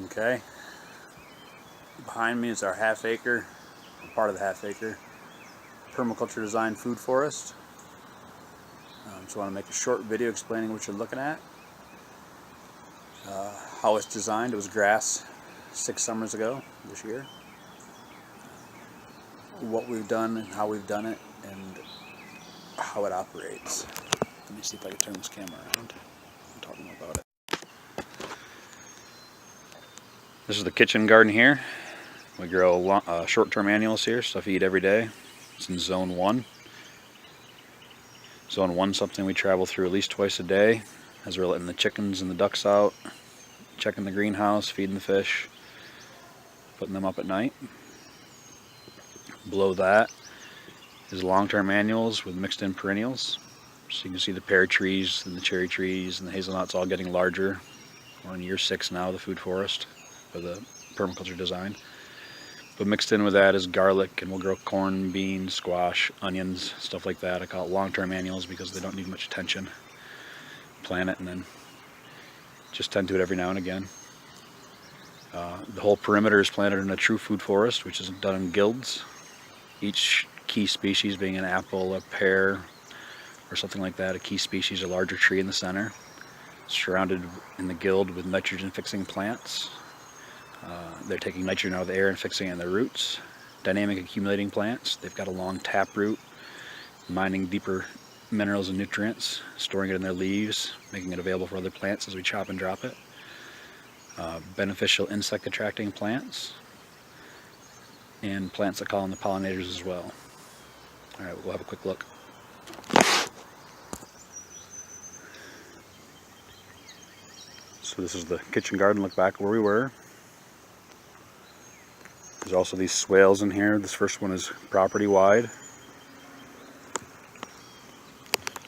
Okay, behind me is our half-acre, part of the half-acre permaculture designed food forest. So I want to make a short video explaining what you're looking at. How it's designed. It was grass 6 summers ago this year. What we've done and how we've done it and how it operates. Let me see if I can turn this camera around. I'm talking about it. This is the kitchen garden here. We grow short-term annuals here, stuff you eat every day. It's in Zone 1. Zone 1 is something we travel through at least twice a day as we're letting the chickens and the ducks out, checking the greenhouse, feeding the fish, putting them up at night. Below that is long-term annuals with mixed-in perennials. So you can see the pear trees and the cherry trees and the hazelnuts all getting larger. We're in year 6 now of the food forest for the permaculture design. But mixed in with that is garlic, and we'll grow corn, beans, squash, onions, stuff like that. I call it long-term annuals because they don't need much attention. Plant it and then just tend to it every now and again. The whole perimeter is planted in a true food forest, which is done in guilds. Each key species being an apple, a pear, or something like that. A key species, a larger tree in the center, surrounded in the guild with nitrogen-fixing plants. They're taking nitrogen out of the air and fixing it in their roots. Dynamic accumulating plants. They've got a long tap root, mining deeper minerals and nutrients, storing it in their leaves, making it available for other plants as we chop and drop it. Beneficial insect attracting plants, and plants that call on the pollinators as well. Alright, we'll have a quick look. So this is the kitchen garden. Look back where we were. There's also these swales in here. This first one is property wide.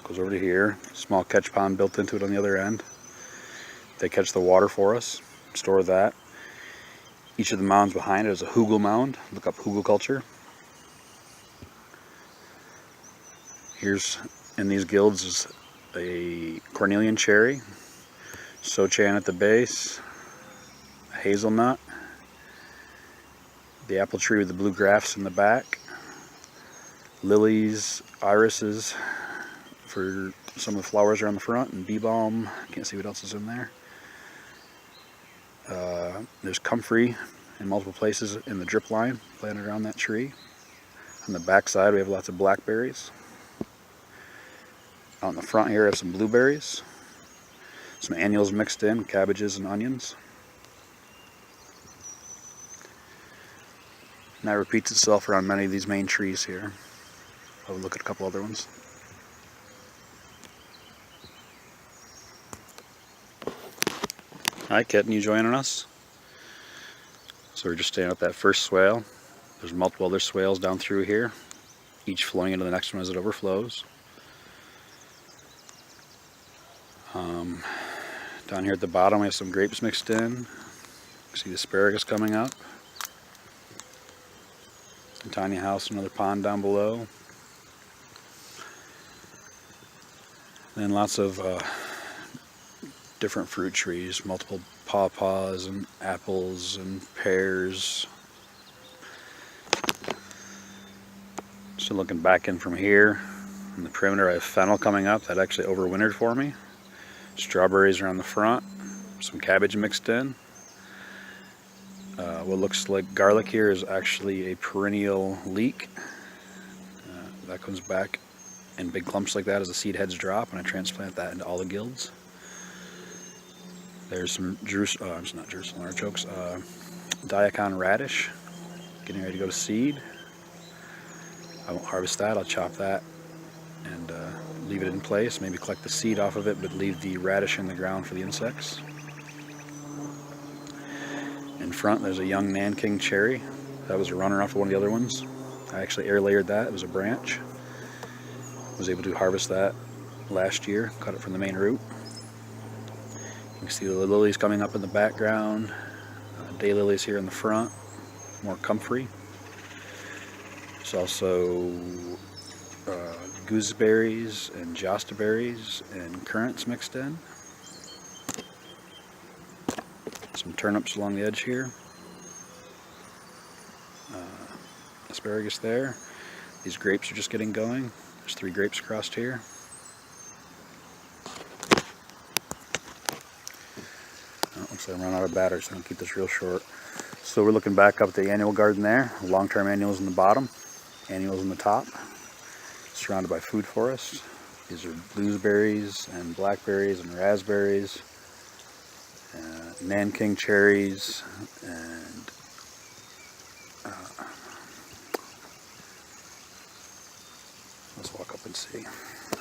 Goes over to here. Small catch pond built into it on the other end. They catch the water for us, store that. Each of the mounds behind it is a hugel mound. Look up hugel culture. Here's in these guilds is a cornelian cherry, sochan at the base, a hazelnut, the apple tree with the blue grafts in the back, lilies, irises for some of the flowers are on the front, and bee balm. Can't see what else is in there. There's comfrey in multiple places in the drip line planted around that tree. On the back side we have lots of blackberries. Out in the front here I have some blueberries, some annuals mixed in, cabbages and onions. And that repeats itself around many of these main trees here. I'll look at a couple other ones. Hi kitten, you joining us? So we're just staying at that first swale. There's multiple other swales down through here, each flowing into the next one as it overflows. Down here at the bottom we have some grapes mixed in. See the asparagus coming up. Some tiny house, another pond down below. Then lots of different fruit trees, multiple pawpaws and apples and pears. So looking back in from here, in the perimeter I have fennel coming up that actually overwintered for me. Strawberries are on the front, some cabbage mixed in. What looks like garlic here is actually a perennial leek. That comes back in big clumps like that as the seed heads drop, and I transplant that into all the guilds. There's some Jerusalem artichokes, daikon radish, getting ready to go to seed. I won't harvest that, I'll chop that and leave it in place, maybe collect the seed off of it, but leave the radish in the ground for the insects. In front there's a young Nanking cherry. That was a runner off of one of the other ones. I actually air layered that, it was a branch. Was able to harvest that last year, cut it from the main root. You can see the lilies coming up in the background, daylilies here in the front, more comfrey. There's also gooseberries and jostaberries and currants mixed in. Some Some turnips along the edge here. Asparagus there. These grapes are just getting going. There's 3 grapes crossed here. Oh, looks like I'm running out of battery, so I'm going to keep this real short. So we're looking back up at the annual garden there. Long-term annuals in the bottom, annuals in the top. Surrounded by food forest. These are blueberries and blackberries and raspberries, Nanking cherries, and let's walk up and see.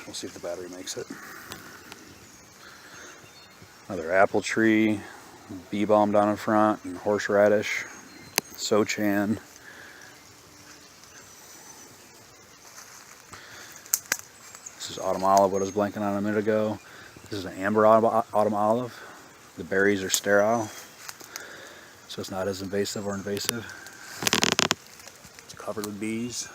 We'll see if the battery makes it. Another apple tree, bee balm down in front, and horseradish, sochan. This is autumn olive, what I was blanking on a minute ago. This is an amber autumn olive. The berries are sterile, so it's not as invasive or invasive. It's covered with bees.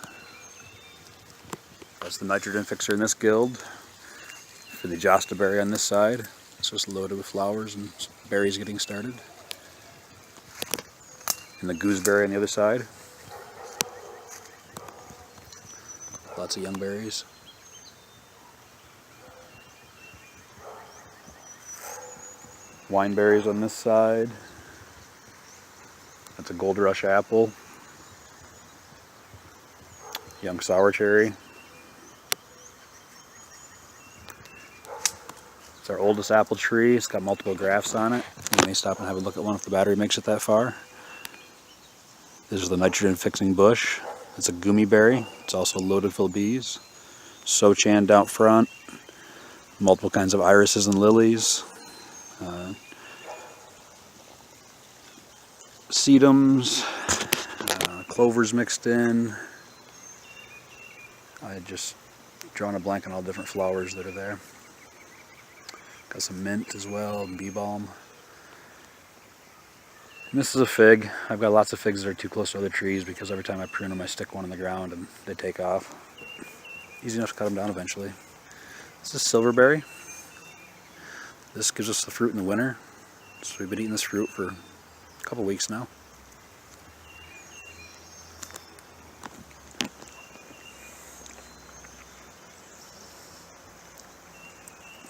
That's the nitrogen fixer in this guild. For the Josta berry on this side, it's just loaded with flowers and berries getting started. And the gooseberry on the other side. Lots of young berries. Wine berries on this side. That's a gold rush apple. Young sour cherry. It's our oldest apple tree. It's got multiple grafts on it. You may stop and have a look at one if the battery makes it that far. This is the nitrogen fixing bush. It's a gummy berry. It's also loaded full of bees. Sochan down front. Multiple kinds of irises and lilies. Sedums, clovers mixed in. I just drawn a blank on all different flowers that are there. Got some mint as well, and bee balm. And this is a fig. I've got lots of figs that are too close to other trees because every time I prune them I stick one in the ground and they take off. Easy enough to cut them down eventually. This is silverberry. This gives us the fruit in the winter. So we've been eating this fruit for a couple weeks now.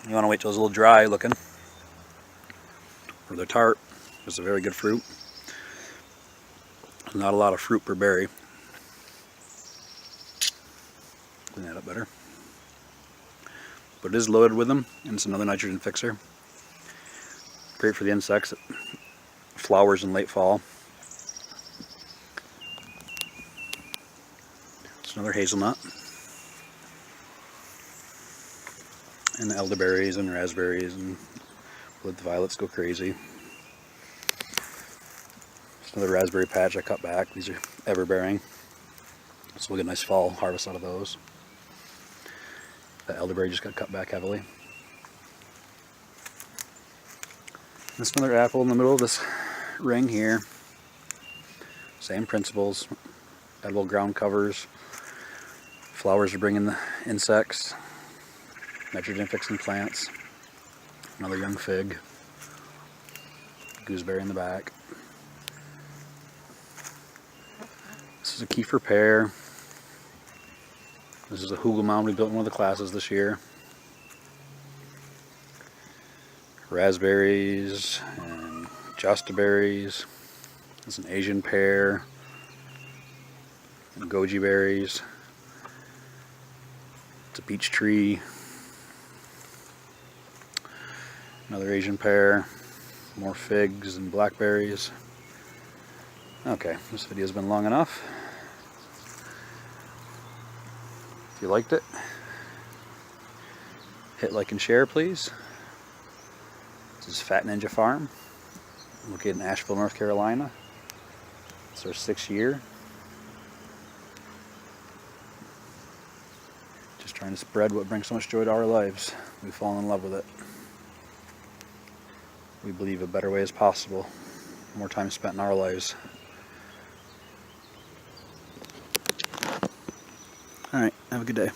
You want to wait till it's a little dry looking, or they're tart. It's a very good fruit. Not a lot of fruit per berry. Clean that up better. But it is loaded with them, and it's another nitrogen fixer. Great for the insects. It flowers in late fall. It's another hazelnut. And the elderberries and raspberries and blood violets go crazy. It's another raspberry patch I cut back. These are ever-bearing. So we'll get a nice fall harvest out of those. The elderberry just got cut back heavily. There's another apple in the middle of this ring here. Same principles. Edible ground covers. Flowers are bringing the insects. Nitrogen fixing plants. Another young fig. Gooseberry in the back. This is a Kiefer pear. This is a hugel mound we built in one of the classes this year. Raspberries and Josta berries. This is an Asian pear. And goji berries. It's a peach tree. Another Asian pear. More figs and blackberries. Okay, this video's been long enough. If you liked it, hit like and share, please. This is Fat Ninja Farm, located in Asheville, North Carolina. It's our 6th year. Just trying to spread what brings so much joy to our lives. We've fallen in love with it. We believe a better way is possible. More time spent in our lives. Alright, have a good day.